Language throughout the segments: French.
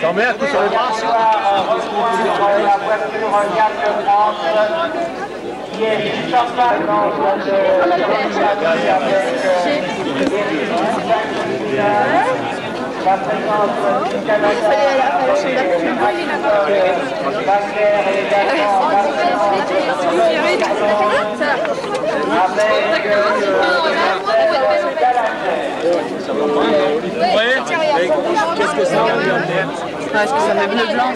T'en mets un coup sur les bras. La voiture 4 de France qui est juste en face la présence du Canada Wagner et également Qu'est-ce que ça veut dire? Est-ce que ça fait bleu blanc?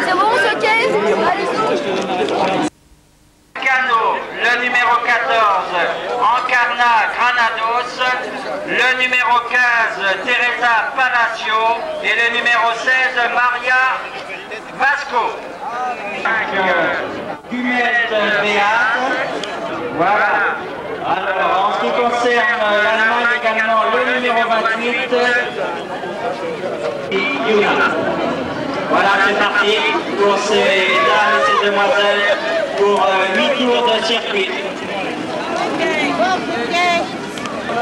C'est bon, c'est ok? Cano, le numéro 14, Encarna Granados, le numéro 15, Teresa Palacio et le numéro 16, Maria Vasco. Dumette Béat. Voilà. Alors, en ce qui concerne l'Allemagne également, le numéro 28, Yuri. Voilà, c'est parti pour ces dames et ces demoiselles pour 8 tours de circuit.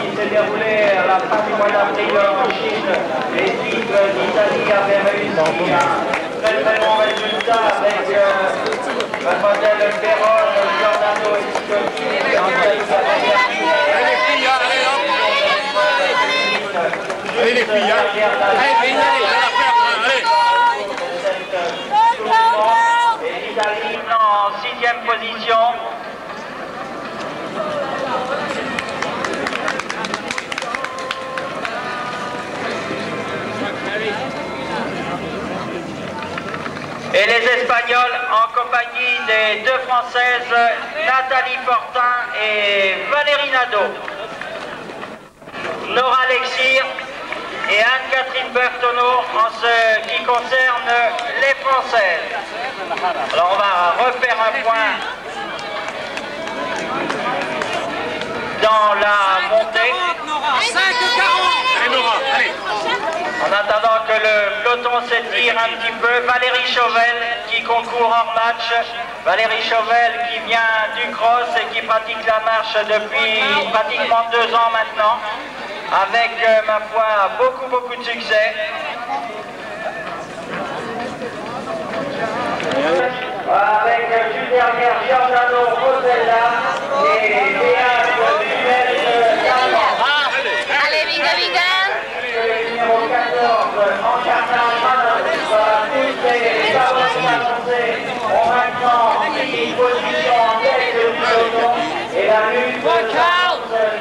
Qui s'est déroulé à la fin du mois d'avril en Chine, l'équipe d'Italie avait réussi un très très bon résultat avec mademoiselle Perron, Giordano et Scotti. Allez les filles, allez. Et l'Italie en 6e position. Et les Espagnols en compagnie des deux Françaises, Nathalie Fortin et Valérie Nadeau. Nora Alexir et Anne-Catherine Bertonneau en ce qui concerne les Françaises. Alors on va refaire un point dans la montée. 5-40. Allez Nora, allez. En attendant que le peloton s'étire un petit peu, Valérie Chauvel qui concourt hors match. Valérie Chauvel qui vient du cross et qui pratique la marche depuis pratiquement 2 ans maintenant. Avec, ma foi, beaucoup de succès. Avec juste derrière Giordano Rosella et Léa Allez, Viga, Viga. le numéro 14, Encarna Granados, toutes les favoris annoncés ont maintenant une position en tête du peloton et la lutte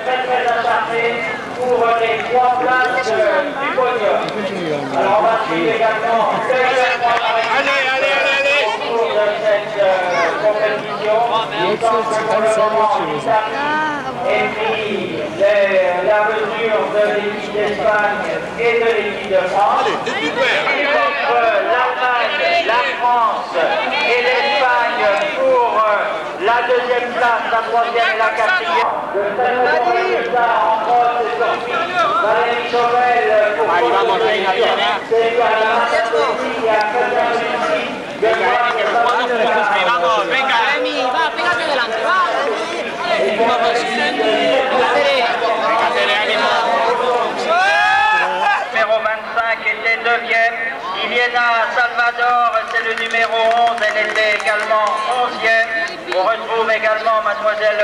très acharnée pour les 3 places du podium. Alors on va suivre également Allez. au cours de cette compétition. Et puis la mesure de l'équipe d'Espagne et de l'équipe de France. Entre l'Allemagne, la France et l'Espagne pour la 2e place, la 3e et la 4e. De très bons résultats en cross et sur piste. Valérie Chauvel pour c'est à la Mathématique et à Caterlucci. Numéro 25 était 2e. Iliana Salvador, c'est le numéro 11, elle était également 11e. On retrouve également mademoiselle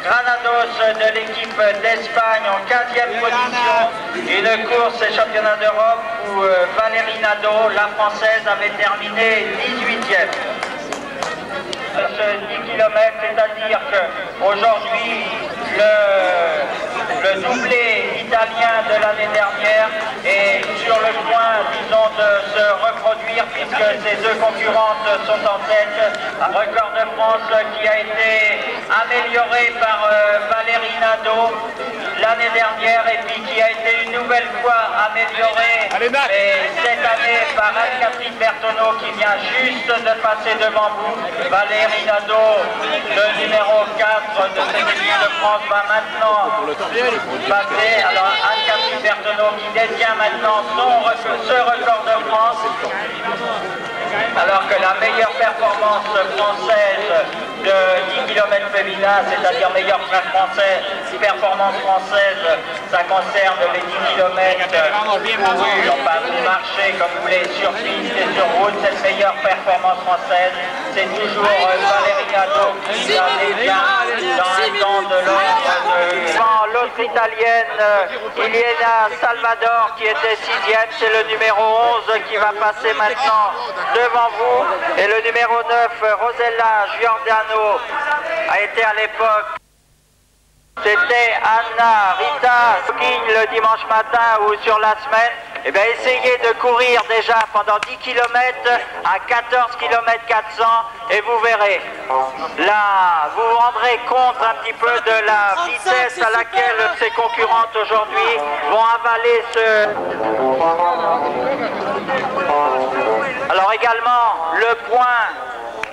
Granados de l'équipe d'Espagne en 15e position. Une course et championnat d'Europe où Valérie Nadeau, la française, avait terminé 18e. Ce 10 km, c'est-à-dire qu'aujourd'hui, le doublé italien de l'année dernière est sur le point, disons, de se reproduire puisque ces deux concurrentes sont en tête. Un record de France qui a été amélioré par Valérie Nadeau l'année dernière et puis qui a été une nouvelle fois amélioré cette année par Anne-Catherine Bertonneau qui vient juste de passer devant vous. Valérie Nadeau, le numéro 4, 4 de cette équipe de France va maintenant passer. Alors Anne-Catherine Berthenot qui détient maintenant ce record de France. Alors que la meilleure performance française de 10 km féminin, c'est-à-dire meilleure performance française, ça concerne les 10 km courus, enfin vous marchez comme vous voulez sur piste et sur route. Cette meilleure performance française, c'est toujours Valérie Nadeau qui la détient dans un temps de l'ordre. L'autre italienne, Iliana Salvador, qui était 6e, c'est le numéro 11 qui va passer maintenant devant vous. Et le numéro 9, Rosella Giordano, a été à l'époque. C'était Anna Rita King le dimanche matin ou sur la semaine. Eh bien, essayez de courir déjà pendant 10 km à 14 km 400 et vous verrez. Là, vous vous rendrez compte un petit peu de la vitesse à laquelle ces concurrentes aujourd'hui vont avaler ce... Alors également, le point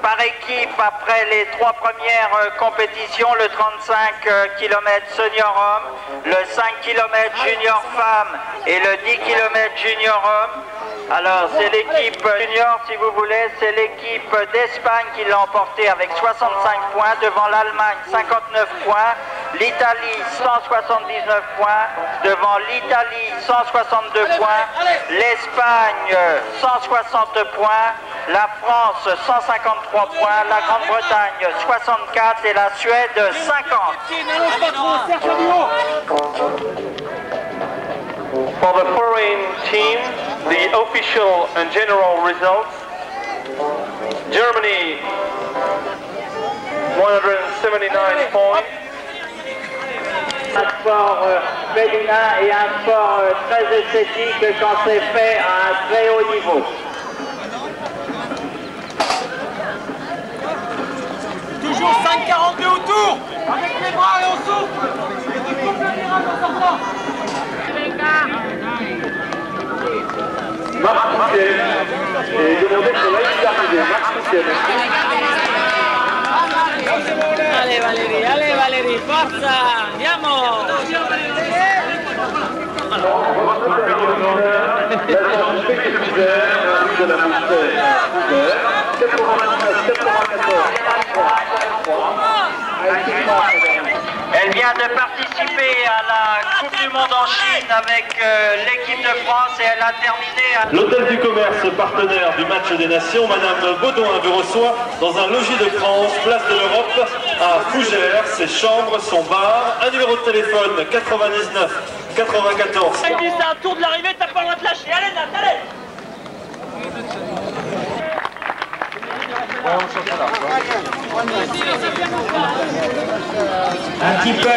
par équipe après les 3 premières compétitions, le 35 km senior homme, le 5 km junior femme et le 10 km junior homme. Alors c'est l'équipe junior, si vous voulez, c'est l'équipe d'Espagne qui l'a emporté avec 65 points, devant l'Allemagne 59 points, l'Italie 179 points, devant l'Italie 162 points, l'Espagne 160 points, la France 153 points, la Grande-Bretagne 64 et la Suède 50. For the foreign team, the official and general results: Germany 179 points. Un sport féminin et un sport très esthétique quand c'est fait à un très haut niveau. Toujours 5,42 autour. Avec les bras et on souffle. Et tu coupes le virage en sortant. Marc Poussier est demandé pour l'arrivée. Marc Poussier. Allez Valérie, allez Valérie, forza, andiamo! Elle vient de participer à la Coupe du Monde en Chine avec l'équipe de France et elle a terminé à... L'Hôtel du Commerce, partenaire du match des Nations, Madame Baudouin vous reçoit dans un logis de France, place de l'Europe, à Fougères. Ses chambres, son bar, un numéro de téléphone 99 94. C'est un tour de l'arrivée, t'as pas le droit de lâcher. Allez Nat, allez! Un petit peu.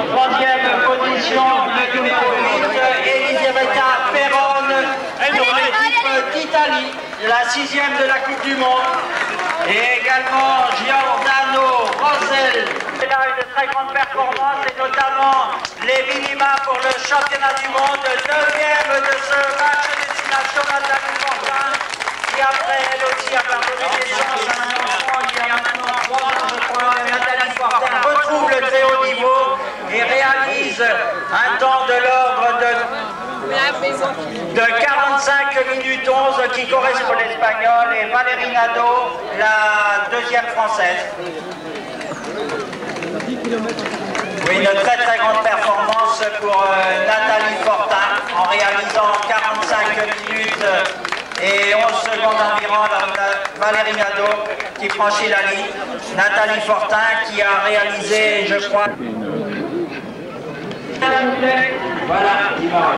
Troisième position, le numéro 8, Elisabetta Perrone, de l'équipe d'Italie, la 6e de la Coupe du Monde. Et également Giordano Rosel. C'est là une très grande performance et notamment les minima pour le championnat du monde, 9e de ce match destination Nathalie Fortin, qui après elle aussi a pardonné des chances à un enfant il y a maintenant 3 ans, je crois. Nathalie Fortin retrouve le très haut niveau et réalise un temps de l'ordre de 45 minutes 11 qui correspond à l'espagnol et Valérie Nadeau, la 2e française. Oui, une très très grande performance pour Nathalie Fortin en réalisant 45 minutes et 11 secondes environ. Valérie Nadeau qui franchit la ligne. Nathalie Fortin qui a réalisé, je crois... Voilà.